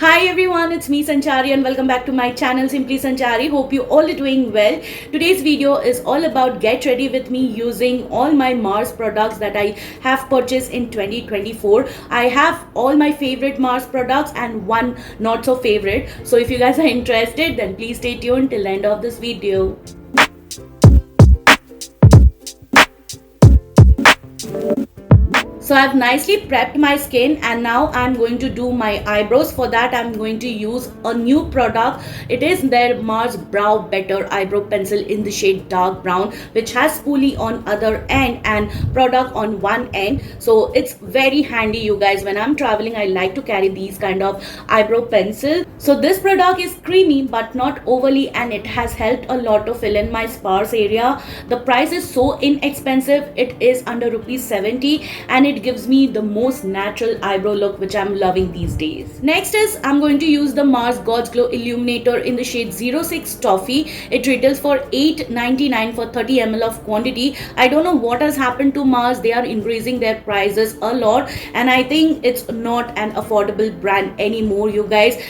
Hi everyone, it's me Sanchari and welcome back to my channel Simply Sanchari. Hope you all are doing well. Today's video is all about get ready with me using all my Mars products that I have purchased in 2024. I have all my favorite Mars products and one not so favorite. So if you guys are interested, then please stay tuned till the end of this video. So I've nicely prepped my skin and now I'm going to do my eyebrows. For that I'm going to use a new product. It is their Mars Brow Better Eyebrow Pencil in the shade dark brown, which has spoolie on other end and product on one end. So it's very handy, you guys. When I'm traveling, I like to carry these kind of eyebrow pencils. So this product is creamy but not overly, and it has helped a lot to fill in my sparse area. The price is so inexpensive. It is under rupees 70 and it gives me the most natural eyebrow look, which I'm loving these days. Next is I'm going to use the Mars God's Glow Illuminator in the shade 06 Toffee. It retails for $8.99 for 30 ml of quantity. I don't know what has happened to Mars. They are increasing their prices a lot and I think it's not an affordable brand anymore, you guys.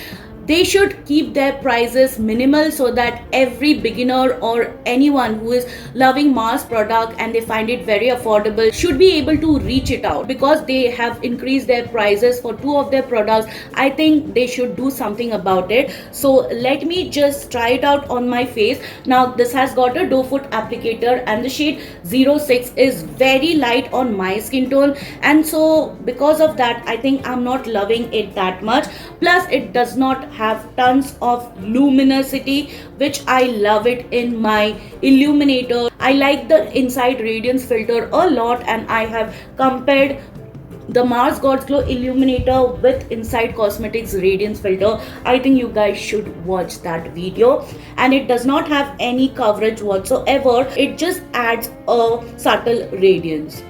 They should keep their prices minimal so that every beginner or anyone who is loving Mars product and they find it very affordable should be able to reach it out. Because they have increased their prices for two of their products, I think they should do something about it. So let me just try it out on my face. Now this has got a doe foot applicator and the shade 06 is very light on my skin tone, and so because of that I think I'm not loving it that much. Plus it does not have tons of luminosity, which I love it in my illuminator. I like the inside radiance filter a lot and I have compared the Mars God's Glow Illuminator with Inside Cosmetics Radiance Filter. I think you guys should watch that video. And it does not have any coverage whatsoever. It just adds a subtle radiance.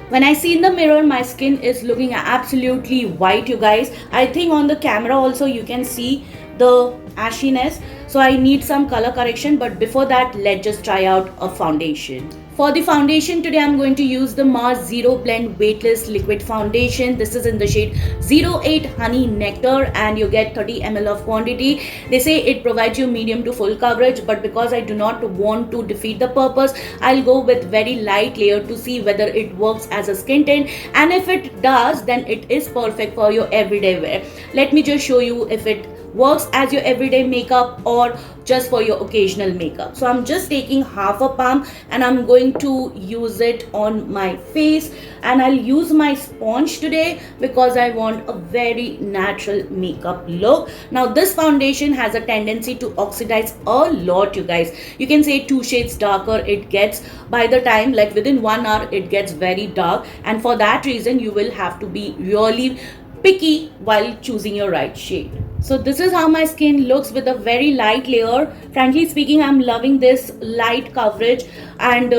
When I see in the mirror, my skin is looking absolutely white, you guys. I think on the camera also you can see the ashiness. So I need some color correction, but before that, let's just try out a foundation. For the foundation today, I'm going to use the Mars Zero Blend Weightless Liquid Foundation. This is in the shade 08 Honey Nectar and you get 30 ml of quantity. They say it provides you medium to full coverage, but because I do not want to defeat the purpose, I'll go with very light layer to see whether it works as a skin tint, and if it does, then it is perfect for your everyday wear. Let me just show you if it works as your everyday makeup or just for your occasional makeup. So I'm just taking half a palm and I'm going to use it on my face, and I'll use my sponge today because I want a very natural makeup look. Now this foundation has a tendency to oxidize a lot, you guys. You can say 2 shades darker it gets. By the time, like within 1 hour, it gets very dark, and for that reason you will have to be really picky while choosing your right shade. So this is how my skin looks with a very light layer. Frankly speaking, I'm loving this light coverage, and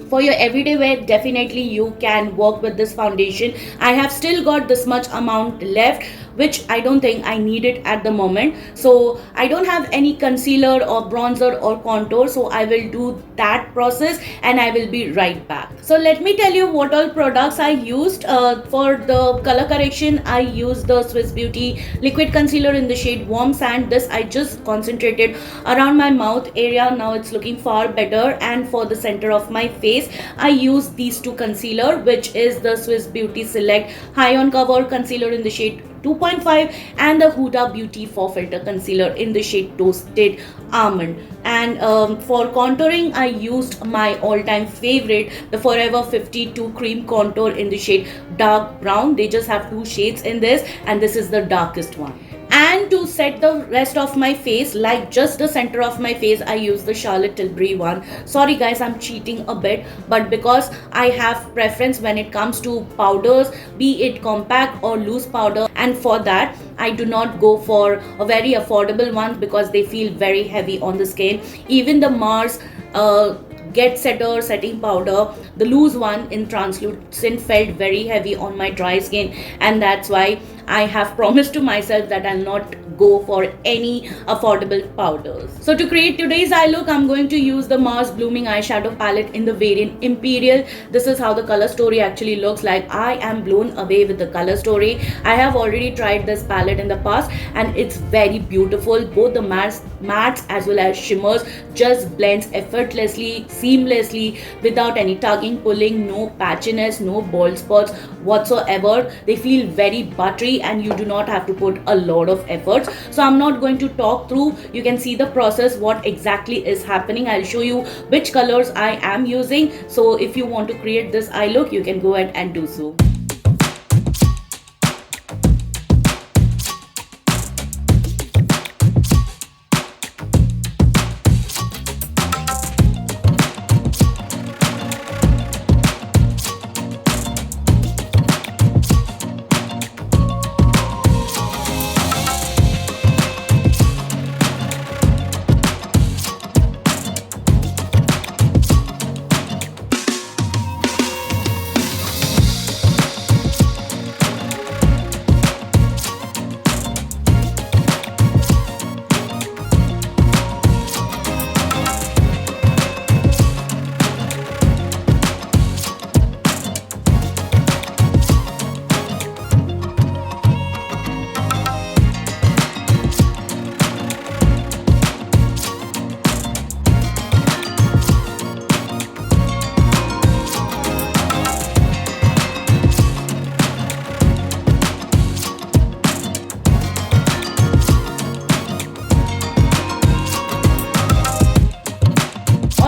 for your everyday wear, definitely you can work with this foundation. I have still got this much amount left, which I don't think I need it at the moment. So I don't have any concealer or bronzer or contour, so I will do that process and I will be right back. So let me tell you what all products I used. For the color correction, I used the Swiss Beauty liquid concealer in the shade Warm Sand. This I just concentrated around my mouth area. Now it's looking far better. And for the center of my face, I used these two concealer, which is the Swiss Beauty Select High on Cover concealer in the shade 2.5 and the Huda Beauty 4 Filter concealer in the shade Toasted Almond. And for contouring, I used my all-time favorite, the Forever 52 Cream Contour in the shade Dark Brown. They just have 2 shades in this, and this is the darkest one. And to set the rest of my face, like just the center of my face, I use the Charlotte Tilbury one. Sorry guys, I'm cheating a bit, but because I have preference when it comes to powders, be it compact or loose powder, and for that I do not go for a very affordable one because they feel very heavy on the skin. Even the Mars Get Setter setting powder, the loose one in translucent, felt very heavy on my dry skin, and that's why I have promised to myself that I'll not go for any affordable powders. So to create today's eye look, I'm going to use the Mars Blooming eyeshadow palette in the variant Imperial. This is how the color story actually looks like. I am blown away with the color story. I have already tried this palette in the past and it's very beautiful. Both the mattes as well as shimmers just blends effortlessly, seamlessly, without any tugging, pulling, no patchiness, no bald spots whatsoever. They feel very buttery and you do not have to put a lot of efforts. So I'm not going to talk through. You can see the process, what exactly is happening. I'll show you which colors I am using. So if you want to create this eye look, you can go ahead and do so.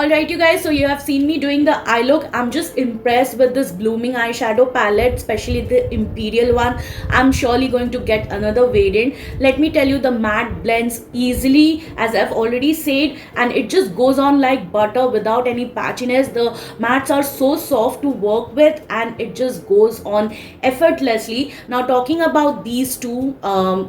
Alright you guys, so you have seen me doing the eye look. I'm just impressed with this blooming eyeshadow palette, especially the Imperial one. I'm surely going to get another variant. Let me tell you, the matte blends easily, as I've already said, and it just goes on like butter without any patchiness. The mattes are so soft to work with and it just goes on effortlessly. Now talking about these two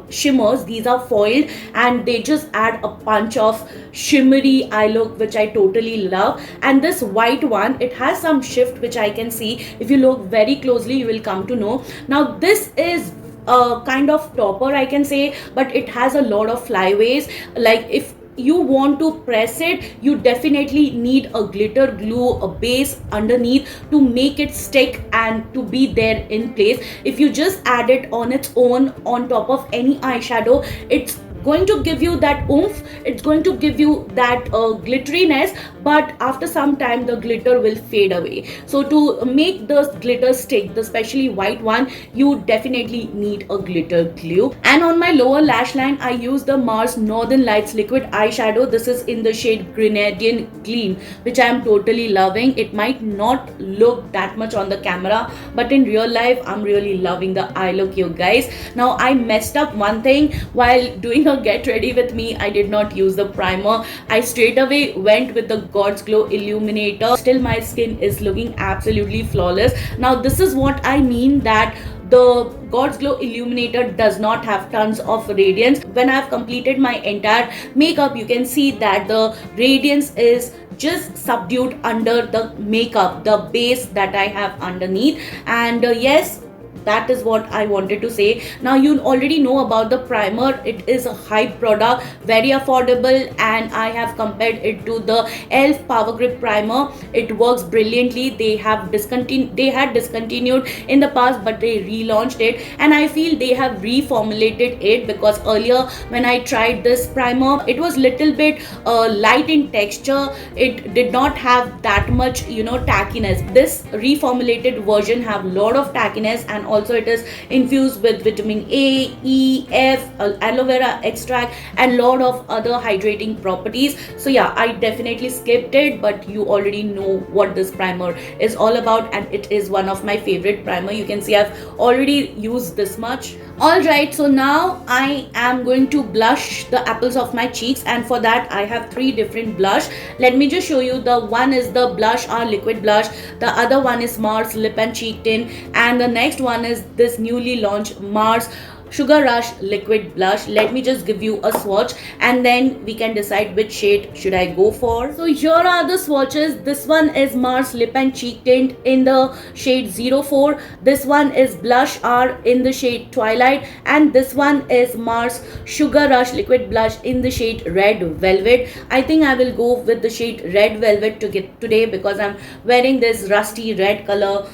shimmers, these are foiled and they just add a punch of shimmery eye look, which I totally love. And this white one, it has some shift which I can see. If you look very closely, you will come to know. Now this is a kind of topper, I can say, but it has a lot of flyaways. Like if you want to press it, you definitely need a glitter glue, a base underneath to make it stick and to be there in place. If you just add it on its own on top of any eyeshadow, it's going to give you that oomph, it's going to give you that glitteriness, but after some time the glitter will fade away. So to make the glitter stick, the especially white one, you definitely need a glitter glue. And on my lower lash line, I use the Mars Northern Lights liquid eyeshadow. This is in the shade Grenadian Gleam, which I am totally loving. It might not look that much on the camera, but in real life I'm really loving the eye look, you guys. Now I messed up one thing while doing a get ready with me. I did not use the primer. I straight away went with the God's Glow Illuminator. Still my skin is looking absolutely flawless. Now this is what I mean, that the God's Glow Illuminator does not have tons of radiance. When I've completed my entire makeup, you can see that the radiance is just subdued under the makeup, the base that I have underneath. And yes, that is what I wanted to say. Now you already know about the primer. It is a hype product, very affordable, and I have compared it to the e.l.f. Power Grip Primer. It works brilliantly. They had discontinued in the past, but they relaunched it, and I feel they have reformulated it, because earlier when I tried this primer, it was little bit light in texture. It did not have that much tackiness. This reformulated version have lot of tackiness, and also it is infused with vitamin A, E, F, aloe vera extract, and lot of other hydrating properties. So yeah, I definitely skipped it, but you already know what this primer is all about, and it is one of my favorite primer. You can see I've already used this much. Alright, so now I am going to blush the apples of my cheeks, and for that I have 3 different blush. Let me just show you. The one is the Blush R liquid blush, the other one is Mars lip and cheek tint, and the next one is this newly launched Mars Sugar Rush liquid blush. Let me just give you a swatch and then we can decide which shade should I go for. So here are the swatches. This one is Mars Lip and Cheek Tint in the shade 04. This one is Blush R in the shade Twilight, and this one is Mars Sugar Rush liquid blush in the shade Red Velvet. I think I will go with the shade Red Velvet to get today because I'm wearing this rusty red color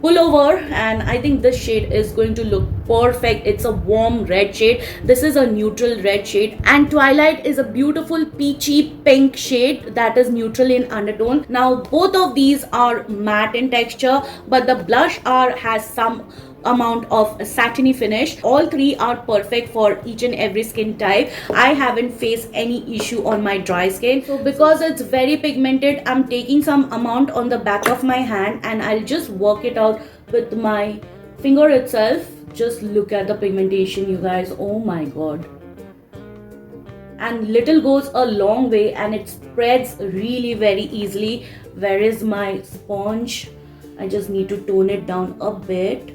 pullover, and I think this shade is going to look perfect. It's a warm red shade. This is a neutral red shade, and Twilight is a beautiful peachy pink shade that is neutral in undertone. Now both of these are matte in texture, but the blush R has some amount of satiny finish. All three are perfect for each and every skin type. I haven't faced any issue on my dry skin. So because it's very pigmented, I'm taking some amount on the back of my hand and I'll just work it out with my finger itself. Just look at the pigmentation, you guys. Oh my god. And little goes a long way and it spreads really very easily. Where is my sponge? I just need to tone it down a bit.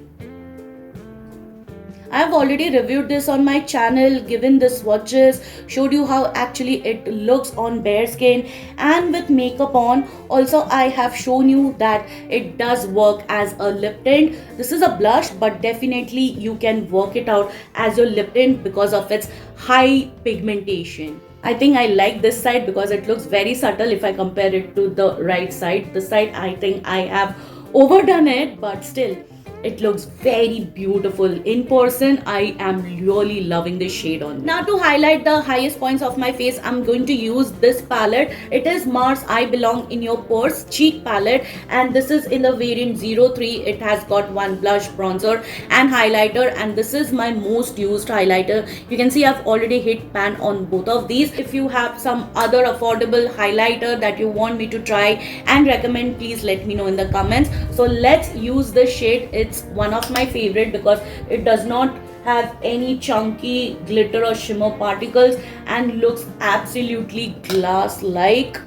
I have already reviewed this on my channel, given the swatches, showed you how actually it looks on bare skin and with makeup on. Also, I have shown you that it does work as a lip tint. This is a blush, but definitely you can work it out as your lip tint because of its high pigmentation. I think I like this side because it looks very subtle if I compare it to the right side. This side, I think I have overdone it, but still it looks very beautiful. In person, I am really loving this shade on me. Now to highlight the highest points of my face, I'm going to use this palette. It is Mars I Belong in Your Pores cheek palette, and this is in the variant 03. It has got one blush, bronzer and highlighter, and this is my most used highlighter. You can see I've already hit pan on both of these. If you have some other affordable highlighter that you want me to try and recommend, please let me know in the comments. So let's use this shade. It's one of my favorite because it does not have any chunky glitter or shimmer particles and looks absolutely glass like,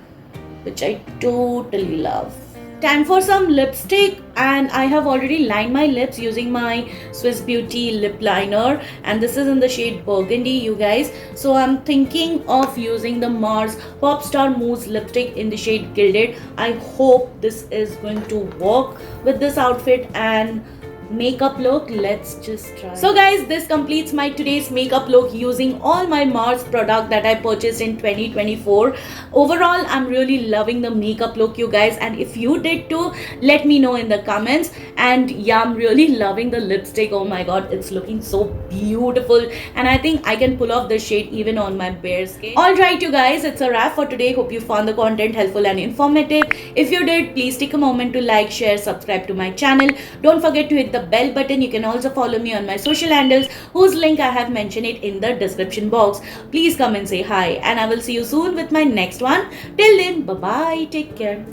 which I totally love. Time for some lipstick, and I have already lined my lips using my Swiss Beauty lip liner, and this is in the shade Burgundy, you guys. So I'm thinking of using the Mars Popstar Mousse lipstick in the shade Gilded. I hope this is going to work with this outfit and makeup look. Let's just try. So guys, this completes my today's makeup look using all my Mars product that I purchased in 2024. Overall, I'm really loving the makeup look, you guys, and if you did too, let me know in the comments. And yeah, I'm really loving the lipstick. Oh my god, it's looking so beautiful, and I think I can pull off the shade even on my bare skin. Alright you guys, it's a wrap for today. Hope you found the content helpful and informative. If you did, please take a moment to like, share, subscribe to my channel. Don't forget to hit the bell button. You can also follow me on my social handles, whose link I have mentioned it in the description box. Please come and say hi, and I will see you soon with my next one. Till then, bye bye, take care.